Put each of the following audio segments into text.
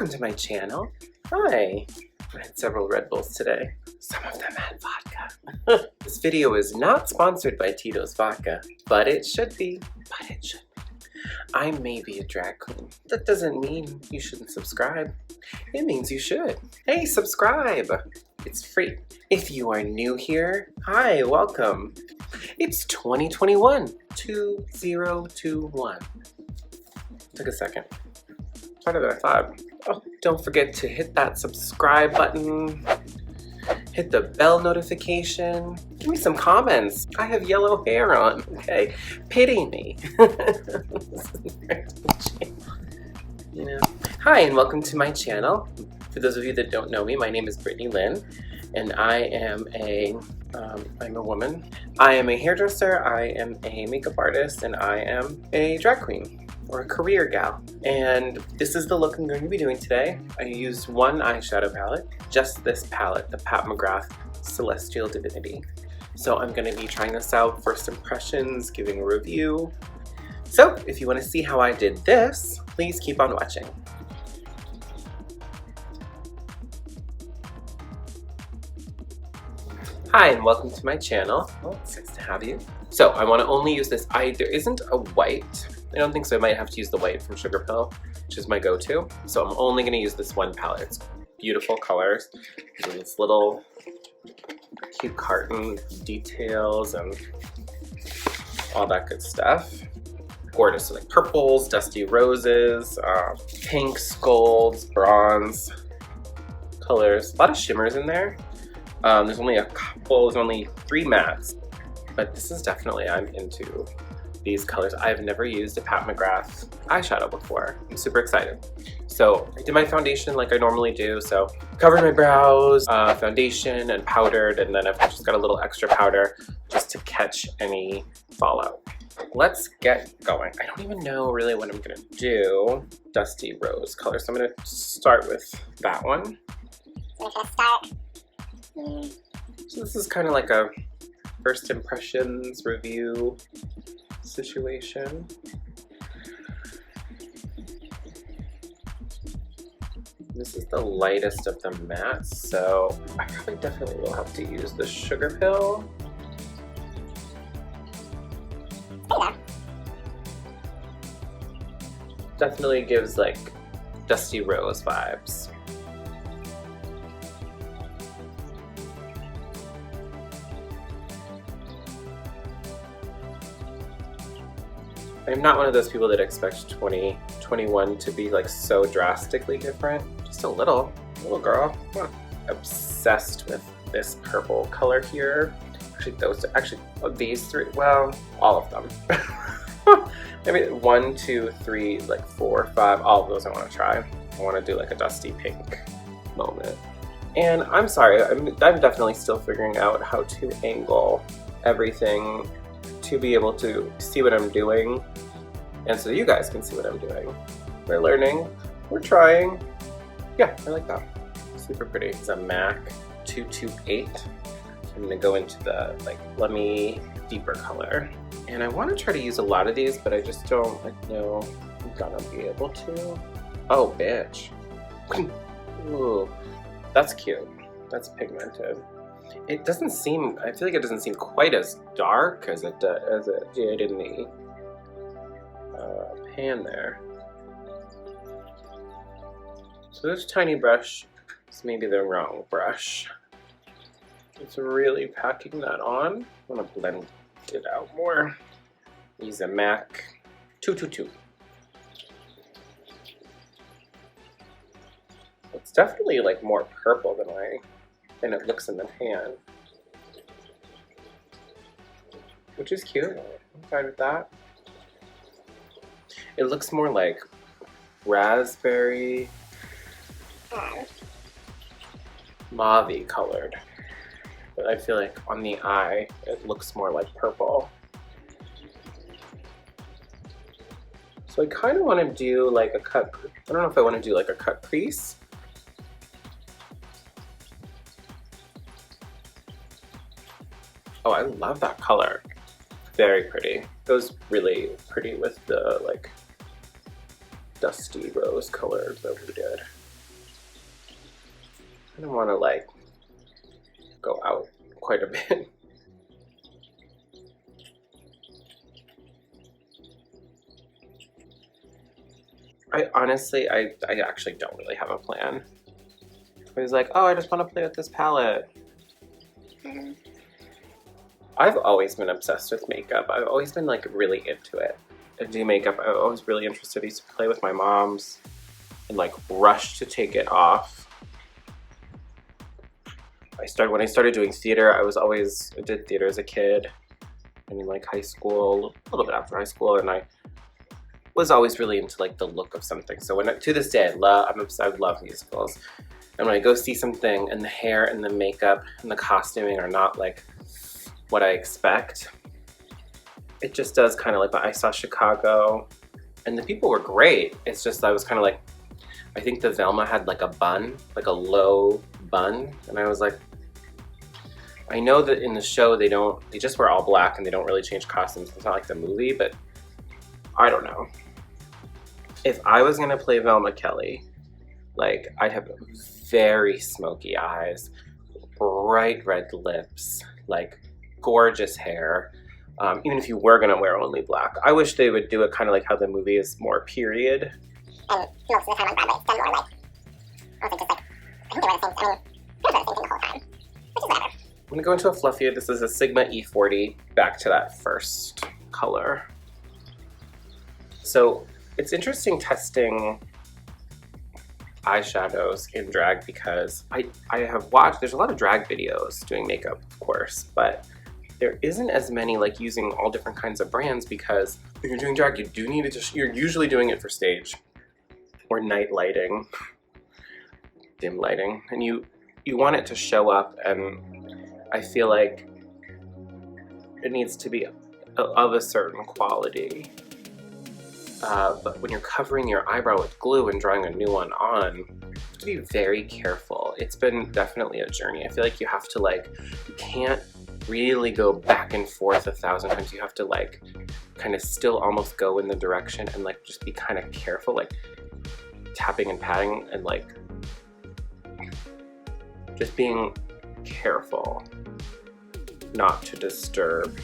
welcome to my channel. Hi. I had several Red Bulls today. Some of them had vodka. This video is not sponsored by Tito's Vodka, but it should be. I may be a drag queen. That doesn't mean you shouldn't subscribe. It means you should. Hey, subscribe! It's free. If you are new here, hi, welcome. It's 2021. 2021. Took a second. Harder than I thought. Oh, don't forget to hit that subscribe button. Hit the bell notification. Give me some comments. I have yellow hair on, okay? Pity me. Hi, and welcome to my channel. For those of you that don't know me, my name is Britney Lynn, and I am I'm a woman. I am a hairdresser, I am a makeup artist, and I am a drag queen. Or a career gal. And this is the look I'm going to be doing today. I used one eyeshadow palette, just this palette, the Pat Mcgrath Celestial Divinity. So I'm going to be trying this out, first impressions, giving a review. So if you want to see how I did this, please keep on watching. Hi, and welcome to my channel. Oh, it's nice to have you. So I want to only use this. There isn't a white. I don't think so. I might have to use the white from Sugar Pill, which is my go-to. So I'm only going to use this one palette. It's beautiful colors. There's this little cute carton details and all that good stuff. Gorgeous. So like purples, dusty roses, pinks, golds, bronze colors. A lot of shimmers in there. There's only a couple. There's only 3 mattes. But this is definitely, I'm into these colors. I've never used a Pat Mcgrath eyeshadow before. I'm super excited. So I did my foundation like I normally do. So covered my brows, foundation and powdered, and then I've just got a little extra powder just to catch any fallout. Let's get going. I don't even know really what I'm gonna do. Dusty rose color. So I'm gonna start with that one. So this is kind of like a first impressions review situation. This is the lightest of the mattes, so I probably definitely will have to use the Sugar Pill. Definitely gives like Dusty Rose vibes. I'm not one of those people that expect 2021 to be like so drastically different. Just a little girl. I'm obsessed with this purple color here. Actually, these 3, well, all of them. Maybe 1, 2, 3, like 4, 5, all of those I want to try. I want to do like a dusty pink moment. And I'm sorry, I'm definitely still figuring out how to angle everything to be able to see what I'm doing, and so you guys can see what I'm doing. We're learning, we're trying. Yeah, I like that. Super pretty. It's a MAC 228. I'm gonna go into the like plummy, deeper color. And I want to try to use a lot of these, but I just don't know I'm gonna be able to. Oh, bitch. Ooh, that's cute. That's pigmented. It doesn't seem, I feel like it doesn't seem quite as dark as it did in the pan there. So this tiny brush is maybe the wrong brush. It's really packing that on. I want to blend it out more. Use a MAC 222. It's definitely like more purple than it looks in the pan, which is cute. I'm fine with that. It looks more like raspberry, mauve-y colored, but I feel like on the eye it looks more like purple. So I kind of want to do like a cut. I don't know if I want to do like a cut crease. Oh, I love that color. Very pretty. Goes really pretty with the like dusty rose color that we did. I don't want to like go out quite a bit. I honestly, I actually don't really have a plan. I was like, oh, I just want to play with this palette. I've always been obsessed with makeup. I've always been like really into it. I do makeup. I was really interested. I used to play with my mom's and like rush to take it off. When I started doing theater, I did theater as a kid and in like high school, a little bit after high school, and I was always really into like the look of something. So to this day, I love musicals. And when I go see something and the hair and the makeup and the costuming are not like what I expect, it just does kind of like, I saw Chicago and the people were great. It's just, I was kind of like, I think the Velma had like a bun, like a low bun. And I was like, I know that in the show they just wear all black and they don't really change costumes. It's not like the movie, but I don't know. If I was gonna play Velma Kelly, like I'd have very smoky eyes, bright red lips, like gorgeous hair. Even if you were gonna wear only black, I wish they would do it kind of like how the movie is more period. And most of the time on Broadway, it's done more like, I don't think just like, I think they wear the same, I mean, they wear the same thing the whole time, which is whatever. I'm gonna go into a fluffier. This is a Sigma E40, back to that first color. So it's interesting testing eyeshadows in drag because I have watched, there's a lot of drag videos doing makeup, of course, but there isn't as many like using all different kinds of brands because when you're doing drag, you do need to you're usually doing it for stage or night lighting, dim lighting, and you want it to show up, and I feel like it needs to be of a certain quality. But when you're covering your eyebrow with glue and drawing a new one on, you have to be very careful. It's been definitely a journey. I feel like you have to like, you can't really go back and forth 1,000 times. You have to like kind of still almost go in the direction and like just be kind of careful, like tapping and patting and like just being careful not to disturb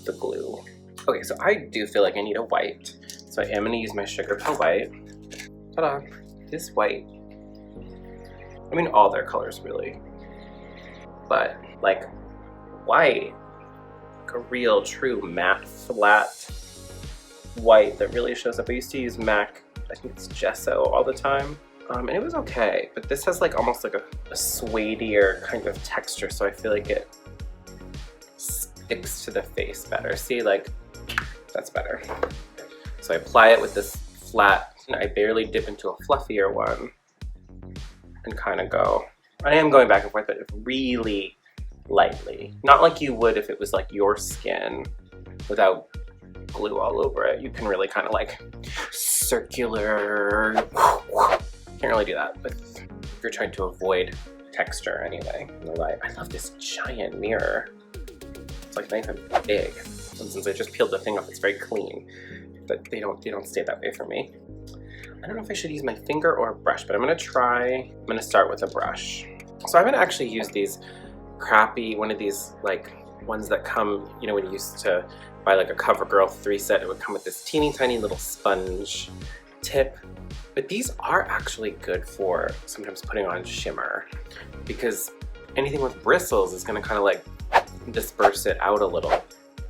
the glue. Okay, so I do feel like I need a white. So I am gonna use my Sugar Pill White. Ta-da, this white. I mean, all their colors really. But like white, like a real true matte flat white that really shows up. I used to use MAC, I think it's Gesso all the time. And it was okay, but this has like almost like a suedier kind of texture, so I feel like it sticks to the face better. See, like, that's better. So I apply it with this flat, and I barely dip into a fluffier one and kind of go. I am going back and forth, but really lightly. Not like you would if it was like your skin without glue all over it. You can really kind of like circular. Can't really do that if you're trying to avoid texture anyway in the light. I love this giant mirror. It's like not even big. And since I just peeled the thing off, it's very clean. But they don't stay that way for me. I don't know if I should use my finger or a brush, but I'm gonna start with a brush. So I'm gonna actually use these crappy, one of these like ones that come, you know, when you used to buy like a CoverGirl 3 set, it would come with this teeny tiny little sponge tip. But these are actually good for sometimes putting on shimmer because anything with bristles is gonna kind of like disperse it out a little.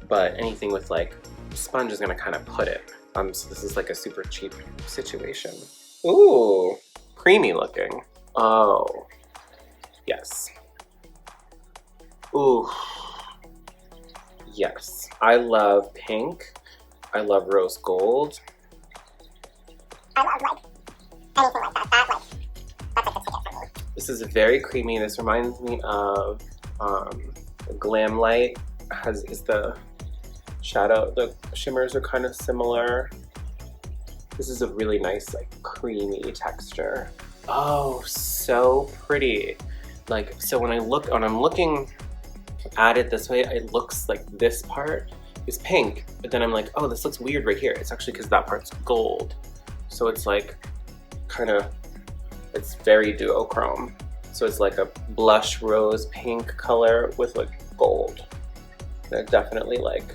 But anything with like sponge is gonna kind of put it. So this is like a super cheap situation. Ooh, creamy looking. Oh, yes. Ooh, yes. I love pink. I love rose gold. I love like anything like that. That's like the ticket for me. This is very creamy. This reminds me of Glam Light. Is the shadow, the shimmers are kind of similar. This is a really nice like creamy texture. Oh, so pretty. Like, so when I'm looking at it this way, it looks like this part is pink, but then I'm like, oh, this looks weird right here. It's actually because that part's gold. So it's like kind of It's very duochrome. So it's like a blush rose pink color with like gold. And it definitely like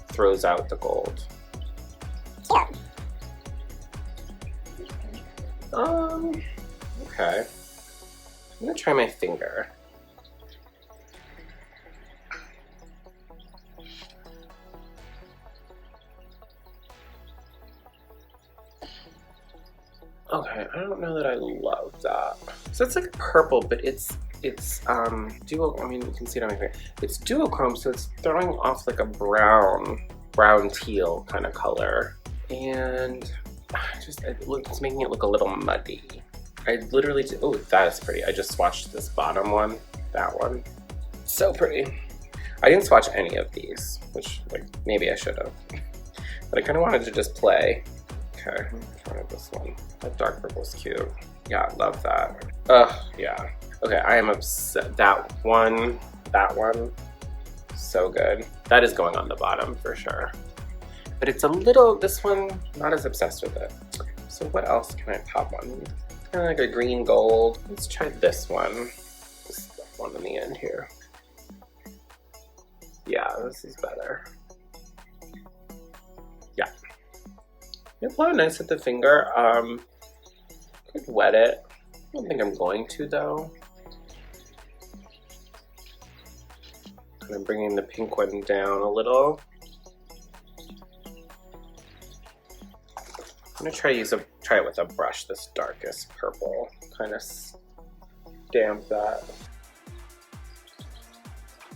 throws out the gold. Cute. Okay. I'm gonna try my finger. Okay, I don't know that I love that. So it's like purple, but it's duo. I mean, you can see it on my finger. It's duochrome, so it's throwing off like a brown teal kind of color, and it's making it look a little muddy. I literally, oh, that is pretty. I just swatched this bottom one, that one. So pretty. I didn't swatch any of these, which like maybe I should have, but I kind of wanted to just play. Okay, I'm trying this one. That dark purple's cute. Yeah, love that. Ugh, yeah. Okay, I am upset. That one, so good. That is going on the bottom for sure. But it's a little, this one, not as obsessed with it. So what else can I pop on? Kind of like a green gold. Let's try this one. This one in the end here. Yeah, this is better. Yeah. You apply nice with the finger. Could wet it. I don't think I'm going to though. Kind of bringing the pink one down a little. I'm gonna try it with a brush. This darkest purple, kind of stamp that.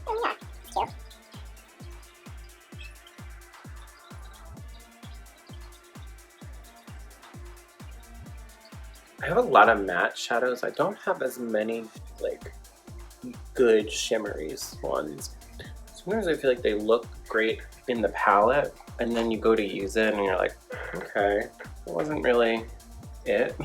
Oh yeah, cute. I have a lot of matte shadows. I don't have as many like good shimmery ones. Sometimes I feel like they look great in the palette, and then you go to use it and you're like, okay, it wasn't really it.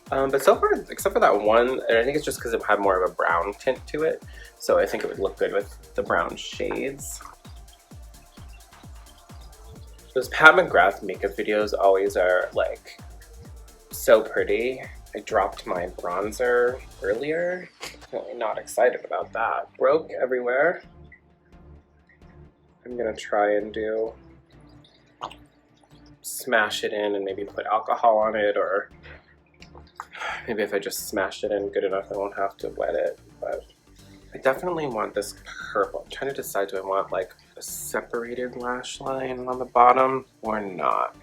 But so far, except for that one, and I think it's just because it had more of a brown tint to it, so I think it would look good with the brown shades. Those Pat Mcgrath makeup videos always are like so pretty. I dropped my bronzer earlier. Really not excited about that. Broke everywhere. I'm gonna try and smash it in and maybe put alcohol on it, or maybe if I just smash it in good enough I won't have to wet it. But I definitely want this purple. I'm trying to decide, do I want like a separated lash line on the bottom or not?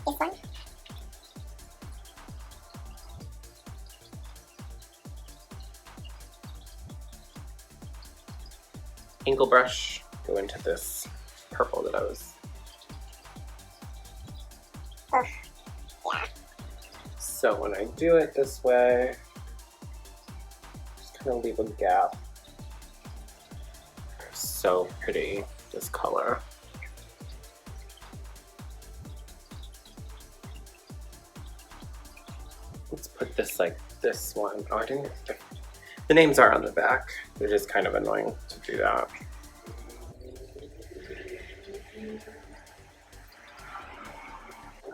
This one. Angle brush, go into this purple that I was. Ugh. Yeah. So when I do it this way, just kind of leave a gap. So pretty, this color. Let's put this like this one. Oh, I didn't. The names are on the back. They're just kind of annoying to do that.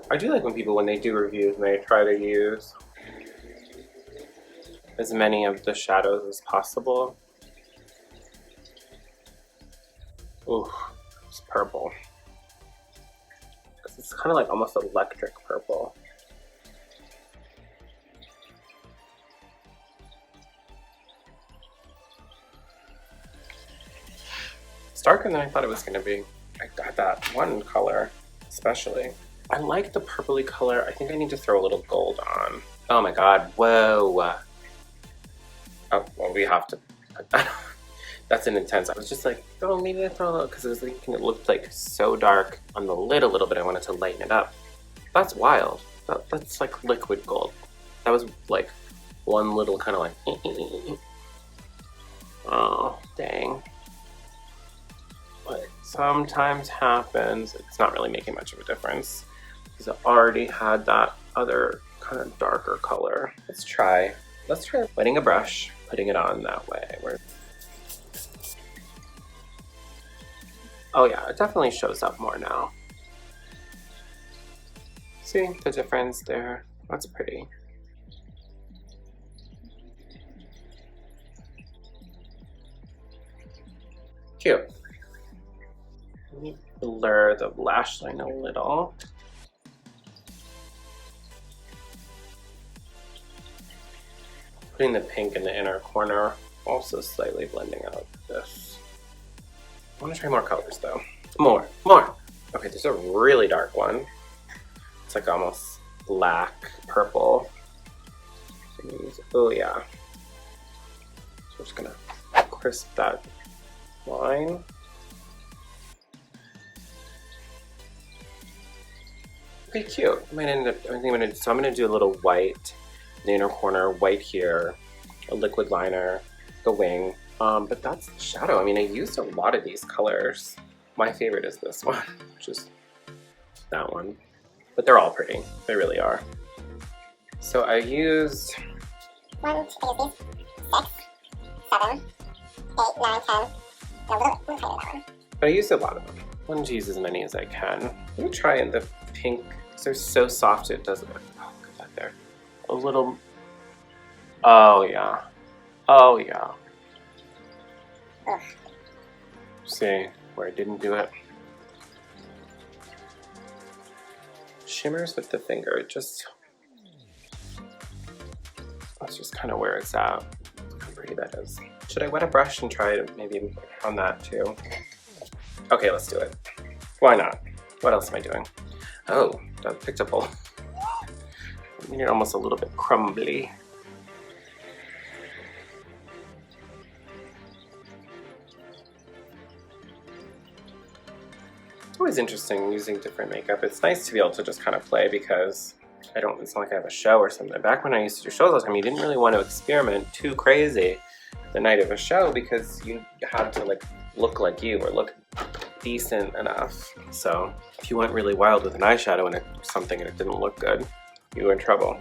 I do like when people, when they do reviews, and they try to use as many of the shadows as possible. Ooh, it's purple. It's kind of like almost electric purple. It's darker than I thought it was going to be. I got that one color, especially. I like the purpley color. I think I need to throw a little gold on. Oh my god, whoa. Oh, well, we have to put that on. That's an intense. I was just like, oh, maybe I throw a little, because I was thinking it looked like so dark on the lid a little bit. I wanted to lighten it up. That's wild. That's like liquid gold. That was like one little kind of like, oh, dang. But sometimes happens. It's not really making much of a difference because I already had that other kind of darker color. Let's try wetting a brush, putting it on that way. Oh yeah, it definitely shows up more now. See the difference there? That's pretty. Cute. Let me blur the lash line a little. Putting the pink in the inner corner, also slightly blending out this. I want to try more colors though. More. Okay, there's a really dark one. It's like almost black, purple. Oh yeah. So we're just gonna crisp that line. Okay, cute. I think I'm gonna do a little white in the inner corner, white here, a liquid liner, the wing. But that's the shadow. I mean, I used a lot of these colors. My favorite is this one, which is that one. But they're all pretty. They really are. So I used 1, 2, 3, 6, 7, 8, 9, 10. No, we'll try that one. But I used a lot of them. I want to use as many as I can. Let me try in the pink. They're so soft it doesn't. Oh, look at that there. A little. Oh yeah. Oh yeah. Ugh. See where I didn't do it. Shimmers with the finger. That's just kind of where it's at. Look how pretty that is. Should I wet a brush and try it maybe on that too? Okay, let's do it. Why not? What else am I doing? Oh, that picked up a. You're almost a little bit crumbly. It's always interesting using different makeup. It's nice to be able to just kind of play because it's not like I have a show or something. Back when I used to do shows all the time, you didn't really want to experiment too crazy the night of a show because you had to like look like you or look decent enough. So if you went really wild with an eyeshadow and something and it didn't look good, you were in trouble.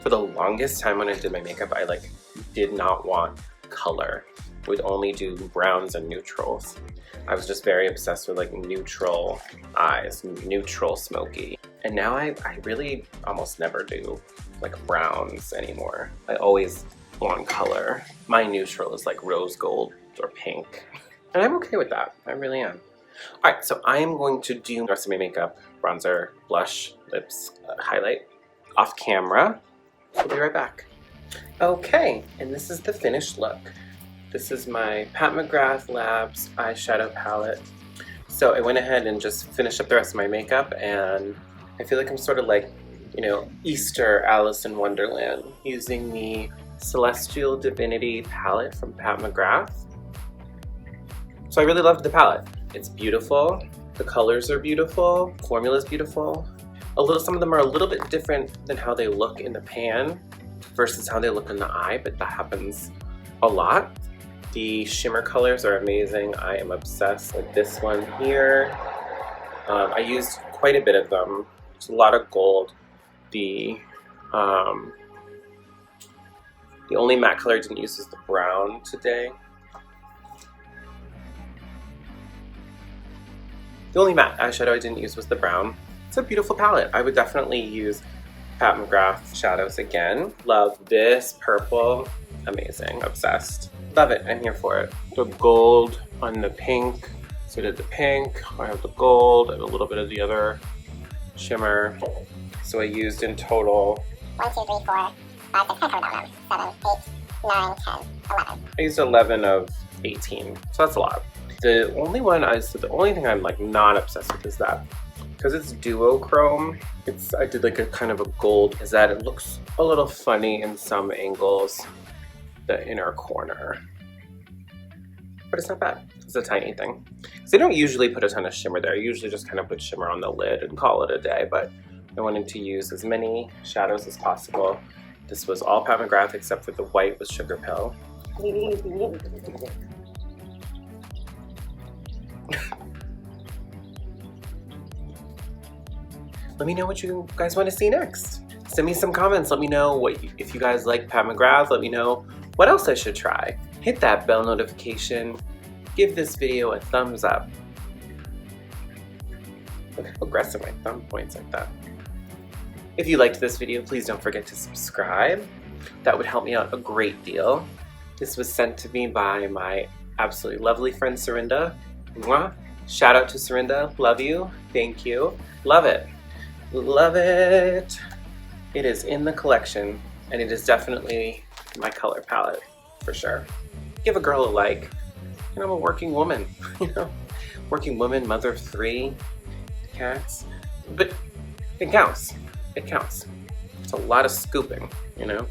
For the longest time when I did my makeup, I like did not want color. I would only do browns and neutrals. I was just very obsessed with like neutral eyes, neutral smoky. And now I really almost never do like browns anymore. I always want color. My neutral is like rose gold or pink. And I'm okay with that, I really am. All right, so I am going to do the rest of my makeup, bronzer, blush, lips, highlight, off camera. So I'll be right back. Okay, and this is the finished look. This is my Pat Mcgrath Labs eyeshadow palette. So I went ahead and just finished up the rest of my makeup, and I feel like I'm sort of like, you know, Easter Alice in Wonderland, using the Celestial Divinity palette from Pat Mcgrath. So I really loved the palette. It's beautiful, the colors are beautiful, formula's beautiful. Some of them are a little bit different than how they look in the pan versus how they look in the eye, but that happens a lot. The shimmer colors are amazing. I am obsessed with this one here. I used quite a bit of them. There's a lot of gold. The only matte color I didn't use is the brown today. The only matte eyeshadow I didn't use was the brown. It's a beautiful palette. I would definitely use Pat Mcgrath shadows again. Love this purple. Amazing. Obsessed. Love it. I'm here for it. The gold on the pink. So I did the pink. I have the gold and a little bit of the other shimmer. So I used in total 1, 2, 3, 4, 5, 6, 7, 8, 9, 10, 11. I used 11 of 18. So that's a lot. The only thing I'm like not obsessed with is that because it's duochrome, I did like a kind of a gold, is that it looks a little funny in some angles, the inner corner. But it's not bad. It's a tiny thing. Because I don't usually put a ton of shimmer there. I usually just kind of put shimmer on the lid and call it a day, but I wanted to use as many shadows as possible. This was all Pat Mcgrath except for the white with Sugar Pill. Let me know what you guys want to see next. Send me some comments. Let me know if you guys like Pat Mcgrath. Let me know what else I should try. Hit that bell notification. give this video a thumbs up. Look how aggressive my thumb points like that. If you liked this video, please don't forget to subscribe. That would help me out a great deal. This was sent to me by my absolutely lovely friend Serinda. Mwah. Shout out to Serinda. Love you. Thank you. Love it. Love it. It is in the collection, and it is definitely my color palette for sure. Give a girl a like. And I'm a working woman, you know, working woman, mother of 3 cats, but it counts. It counts. It's a lot of scooping, you know.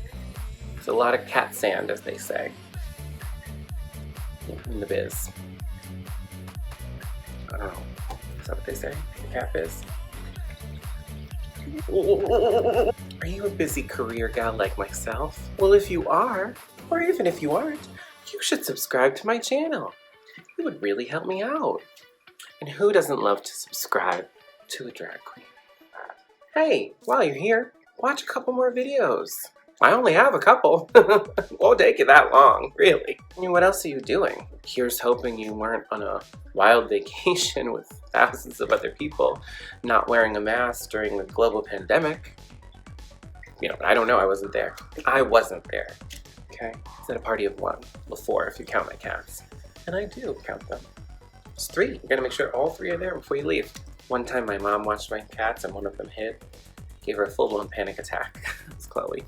It's a lot of cat sand, as they say in the biz. I don't know. Is that what they say? The cat biz? Are you a busy career gal like myself? Well, if you are, or even if you aren't, you should subscribe to my channel. It would really help me out. And who doesn't love to subscribe to a drag queen? Hey, while you're here, watch a couple more videos. I only have a couple. Won't take you that long, really. I mean, what else are you doing? Here's hoping you weren't on a wild vacation with thousands of other people not wearing a mask during the global pandemic. You know, I don't know, I wasn't there. I wasn't there, okay? It's at a party of 1, well 4 if you count my cats. And I do count them. It's 3, you're gonna make sure all 3 are there before you leave. One time my mom watched my cats and one of them hid. Gave her a full-blown panic attack. It's Chloe.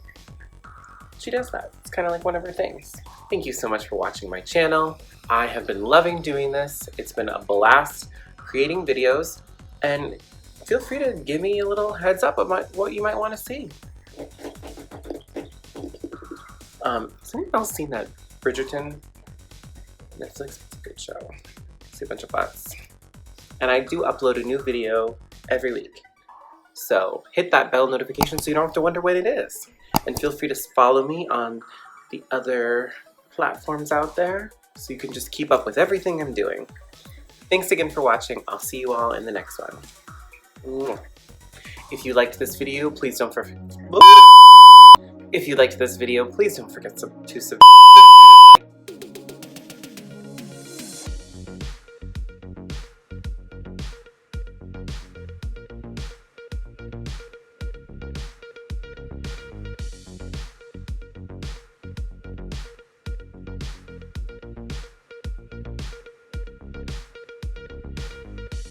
She does that. It's kind of like one of her things. Thank you so much for watching my channel. I have been loving doing this. It's been a blast creating videos, and feel free to give me a little heads up about what you might want to see. Has anyone else seen that Bridgerton Netflix? It's a good show. See a bunch of butts. And I do upload a new video every week. So hit that bell notification so you don't have to wonder what it is. And feel free to follow me on the other platforms out there so you can just keep up with everything I'm doing. Thanks again for watching. I'll see you all in the next one. If you liked this video, please don't forget to subscribe.